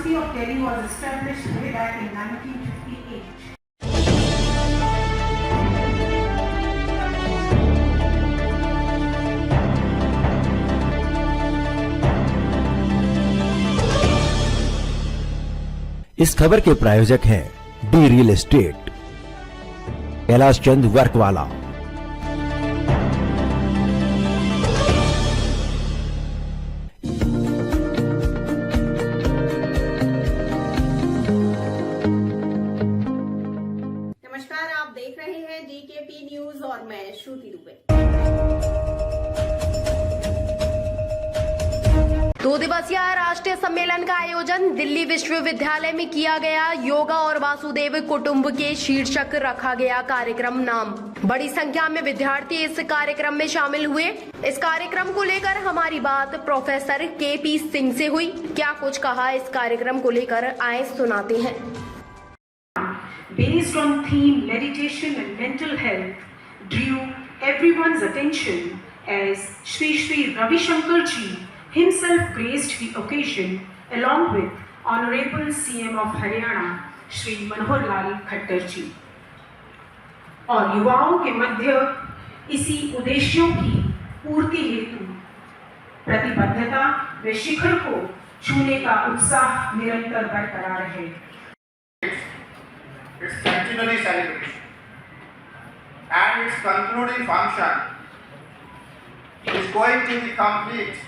University of Delhi was established way back in 1958. इस खबर के प्रायोजक हैं D real estate, Kailash Chand वर्कवाला। नमस्कार, आप देख रहे हैं डीकेपी न्यूज और मैं श्रुति दुबे। 2 दिवसीय राष्ट्रीय सम्मेलन का आयोजन दिल्ली विश्वविद्यालय में किया गया। योगा और वासुदेव कुटुंब के शीर्षक रखा गया कार्यक्रम नाम। बड़ी संख्या में विद्यार्थी इस कार्यक्रम में शामिल हुए। इस कार्यक्रम को लेकर हमारी बात प्रोफेसर केपी सिंह से हुई। क्या कुछ कहा इस कार्यक्रम को लेकर, आए सुनाते हैं। Based on theme meditation and mental health, drew everyone's attention as Shri Ravi Shankar ji himself graced the occasion along with Honorable CM of Haryana Shri Manohar Lal Khattar ji। और युवाओं के मध्य इसी उद्देश्यों की पूर्ति हेतु प्रतिबद्धता व शिखर को छूने का उत्साह निरंतर बरकरार है। Its centenary celebration and its concluding function is going to be complete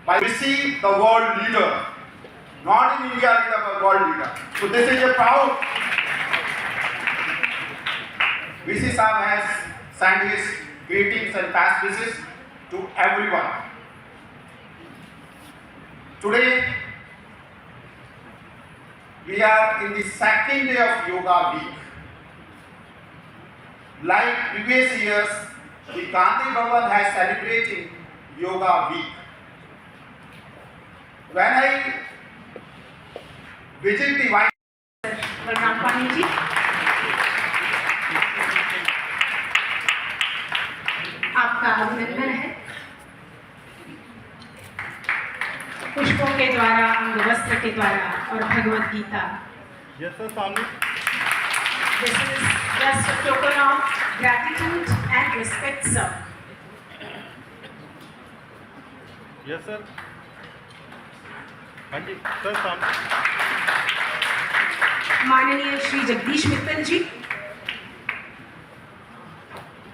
by receive the world leader, not in India, the world leader. So this is a proud. VC Saab has sent his greetings and best wishes to everyone. Today, we are in the second day of Yoga Week. Like previous years, the Gandhi Bhavan has celebrated Yoga Week. When I visit the White जी आपका अभिनंदन है। पुष्पों के द्वारा, अंगवस्त्र के द्वारा और Bhagavad Gita. Yes, sir, सामने। This is just a token of gratitude and respect, sir. Yes, sir. हाँ जी, सर सामने। माननीय श्री जगदीश मित्तल जी,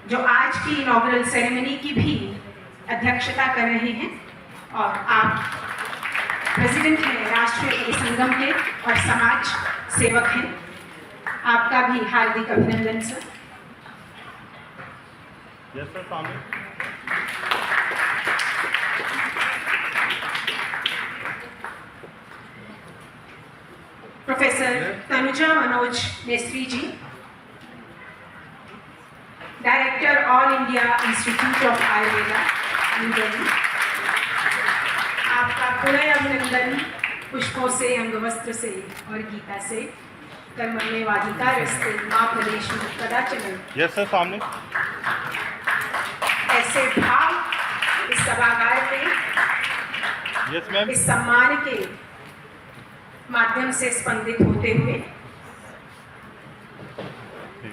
जो आज की इनॉग्रल सेरेमनी की भी अध्यक्षता कर रहे हैं, और आप प्रेसिडेंट हैं राष्ट्रीय परिसंगम के और समाज सेवक हैं। आपका भी हार्दिक अभिनंदन सर। यस सर, सामने। Professor Tanuja Manoj Mistry ji, director All India Institute of Ayurveda, New Delhi, आपका पुनः अभिनंदन। पुष्पों से, अंगवस्त्र से और गीता से कर्मण्ये वाधिकारस्ते मां प्रदेश में कदाचन। यस सर, सामने। ऐसे भाव इस सभागार में यस मैम, इस सम्मान के माध्यम से स्पंदित होते हुए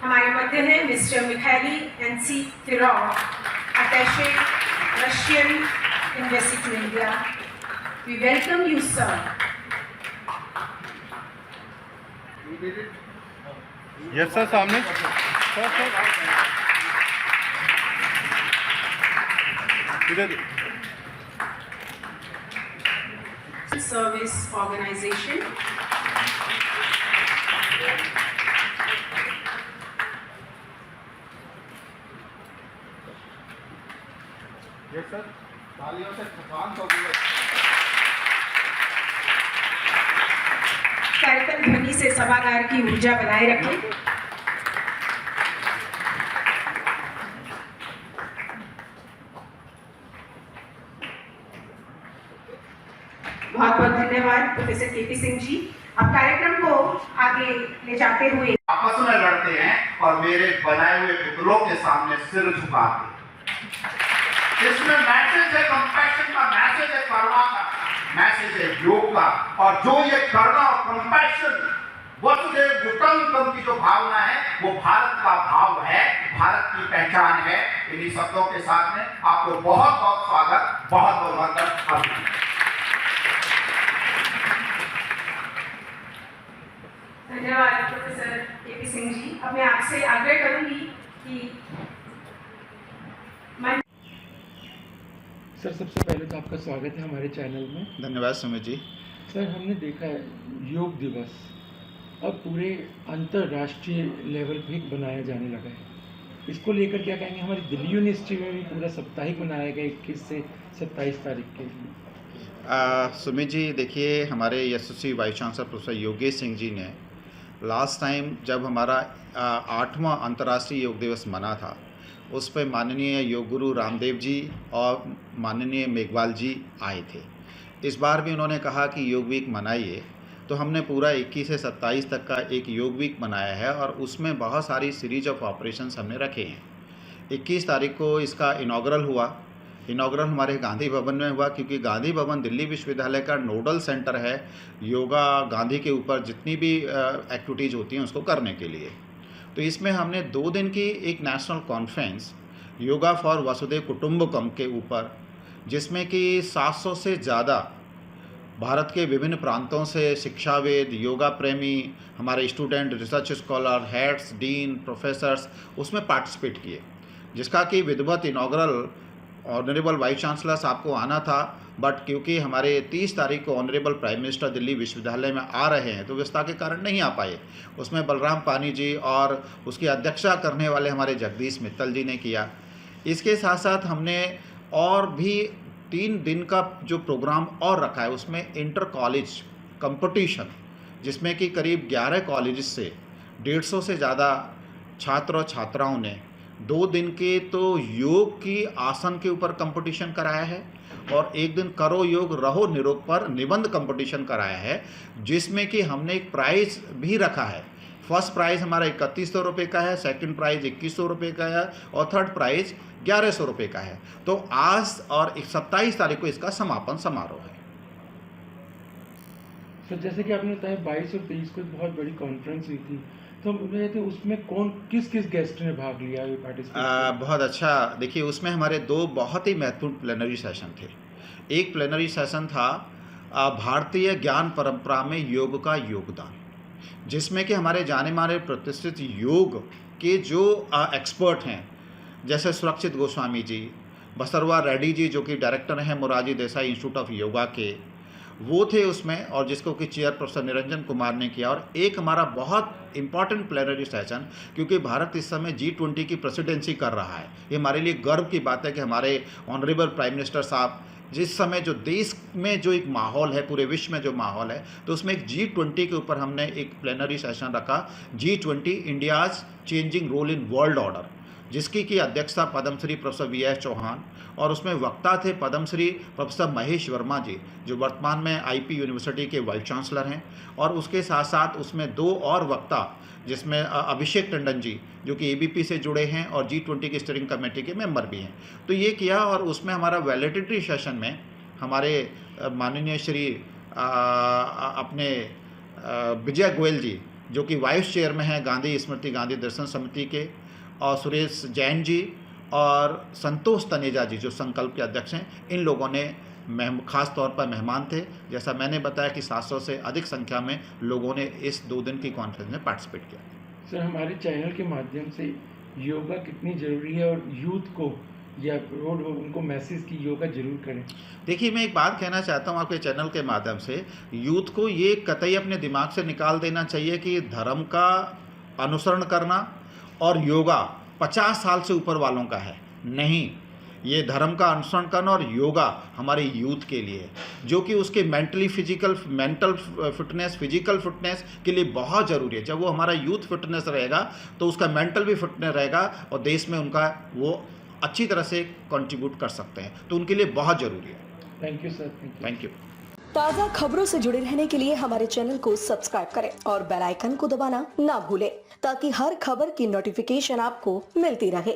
हमारे मध्य है मिस्टर मिखाइली एनसी फिरोव, attache Russian embassy to India. We welcome you sir. Yes sir, सामने। सर इधर। Service organization, यस सर, तालियों से थकान तो कार्यक्रम ध्वनि से सभागार की ऊर्जा बनाए रखें। बहुत बहुत धन्यवाद प्रोफेसर केपी सिंह जी। अब कार्यक्रम को आगे ले जाते हुए आपस में लड़ते हैं और मेरे बनाए हुए पुतलों के सामने सिर झुकाते हैं। इसमें मैसेज है कंपैशन का, मैसेज है करुणा का। मैसेज है योग का, और जो ये करुणा और कंपैशन, वसुधैव कुटुंबकम की जो भावना है वो भारत का भाव है, भारत की पहचान है। इन्हीं शब्दों के साथ में आपको बहुत बहुत स्वागत, बहुत बहुत अभिनंदन। धन्यवाद प्रोफेसर के.पी. सिंह जी। अब मैं आपसे आग्रह करूंगी कि सर, सबसे पहले तो आपका स्वागत है हमारे चैनल में। धन्यवाद सुमित जी। सर, हमने देखा है योग दिवस अब पूरे अंतर्राष्ट्रीय लेवल पे बनाया जाने लगा है। इसको लेकर क्या कहेंगे? हमारी दिल्ली यूनिवर्सिटी में भी पूरा साप्ताहिक मनाया गया 21 से 27 तारीख के लिए। सुमित जी, देखिए, हमारे यशस्वी vice chancellor professor Yogesh Singh ji ने लास्ट टाइम जब हमारा 8वां अंतर्राष्ट्रीय योग दिवस मना था, उस पर माननीय योग गुरु रामदेव जी और माननीय मेघवाल जी आए थे। इस बार भी उन्होंने कहा कि योग वीक मनाइए, तो हमने पूरा 21 से 27 तक का एक योग वीक मनाया है और उसमें बहुत सारी सीरीज ऑफ ऑपरेशंस हमने रखे हैं। 21 तारीख को इसका इनॉग्रल हुआ। इनॉग्रल हमारे गांधी भवन में हुआ, क्योंकि गांधी भवन दिल्ली विश्वविद्यालय का नोडल सेंटर है योगा गांधी के ऊपर जितनी भी एक्टिविटीज़ होती हैं उसको करने के लिए। तो इसमें हमने 2 दिन की एक नेशनल कॉन्फ्रेंस योगा फॉर वसुधैव कुटुंबकम के ऊपर, जिसमें कि 700 से ज़्यादा भारत के विभिन्न प्रांतों से शिक्षाविद, योगा प्रेमी, हमारे student, research scholar, heads, dean, professors उसमें पार्टिसिपेट किए, जिसका कि विधिवत इनॉग्रल ऑनरेबल वाइस चांसलर साहब को आना था, बट क्योंकि हमारे 30 तारीख को ऑनरेबल प्राइम मिनिस्टर दिल्ली विश्वविद्यालय में आ रहे हैं तो व्यवस्था के कारण नहीं आ पाए। उसमें बलराम पानी जी और उसकी अध्यक्षता करने वाले हमारे जगदीश मित्तल जी ने किया। इसके साथ साथ हमने और भी 3 दिन का जो प्रोग्राम और रखा है, उसमें इंटर कॉलेज कंपटीशन, जिसमें कि करीब 11 कॉलेज से 150 से ज़्यादा छात्र और छात्राओं ने 2 दिन के तो योग की आसन के ऊपर कंपटीशन कराया है और 1 दिन करो योग रहो निरोग पर निबंध कंपटीशन कराया है, जिसमें कि हमने एक प्राइज़ भी रखा है। फर्स्ट प्राइज़ हमारा 3100 रुपये का है, सेकंड प्राइज़ 2100 रुपये का है और थर्ड प्राइज़ 1100 रुपये का है। तो आज और 27 तारीख को इसका समापन समारोह है। सर, जैसे कि आपने बताया 22 और 23 को एक बहुत बड़ी कॉन्फ्रेंस हुई थी, तो हम बोल रहे थे उसमें किस गेस्ट ने भाग लिया, पार्टिसिपेट? बहुत अच्छा। देखिए, उसमें हमारे 2 बहुत ही महत्वपूर्ण प्लेनरी सेशन थे। एक प्लेनरी सेशन था भारतीय ज्ञान परंपरा में योग का योगदान, जिसमें कि हमारे जाने माने प्रतिष्ठित योग के जो एक्सपर्ट हैं, जैसे सुरक्षित गोस्वामी जी, बसरवा रेड्डी जी जो कि डायरेक्टर हैं मोरारजी देसाई इंस्टीट्यूट ऑफ योगा के, वो थे उसमें, और जिसको कि चेयर प्रोफेसर निरंजन कुमार ने किया। और एक हमारा बहुत इंपॉर्टेंट प्लेनरी सेशन, क्योंकि भारत इस समय G20 की प्रेसिडेंसी कर रहा है। ये हमारे लिए गर्व की बात है कि हमारे ऑनरेबल प्राइम मिनिस्टर साहब जिस समय जो देश में जो एक माहौल है, पूरे विश्व में जो माहौल है, तो उसमें एक G20 के ऊपर हमने एक प्लेनरी सेशन रखा, G20 India's changing role in world order, जिसकी की अध्यक्षता पद्मश्री प्रोफेसर V.S. चौहान, और उसमें वक्ता थे पद्मश्री प्रोफेसर महेश वर्मा जी, जो वर्तमान में IP यूनिवर्सिटी के वाइस चांसलर हैं, और उसके साथ साथ उसमें 2 और वक्ता, जिसमें अभिषेक टंडन जी जो कि ABP से जुड़े हैं और G20 की स्टीयरिंग कमेटी के मेंबर भी हैं। तो ये किया, और उसमें हमारा वैलिडिटी सेशन में हमारे माननीय श्री अपने विजय गोयल जी जो कि वाइस चेयर में हैं गांधी स्मृति गांधी दर्शन समिति के, और सुरेश जैन जी और संतोष तनेजा जी जो संकल्प के अध्यक्ष हैं, इन लोगों ने खास तौर पर मेहमान थे। जैसा मैंने बताया कि 700 से अधिक संख्या में लोगों ने इस 2 दिन की कॉन्फ्रेंस में पार्टिसिपेट किया। सर, हमारे चैनल के माध्यम से योगा कितनी ज़रूरी है और यूथ को या रोड उनको मैसेज की योगा जरूर करें। देखिए, मैं एक बात कहना चाहता हूँ आपके चैनल के माध्यम से, यूथ को ये कतई अपने दिमाग से निकाल देना चाहिए कि धर्म का अनुसरण करना और योगा 50 साल से ऊपर वालों का है। नहीं, ये धर्म का अनुसरण करना और योगा हमारे यूथ के लिए है, जो कि उसके मेंटल फिटनेस, फिजिकल फिटनेस के लिए बहुत ज़रूरी है। जब वो हमारा यूथ फिटनेस रहेगा तो उसका मेंटल भी फिटनेस रहेगा और देश में उनका वो अच्छी तरह से कंट्रीब्यूट कर सकते हैं, तो उनके लिए बहुत ज़रूरी है। Thank you sir. Thank you. ताज़ा खबरों से जुड़े रहने के लिए हमारे चैनल को सब्सक्राइब करें और बेल आइकन को दबाना ना भूलें, ताकि हर खबर की नोटिफिकेशन आपको मिलती रहे।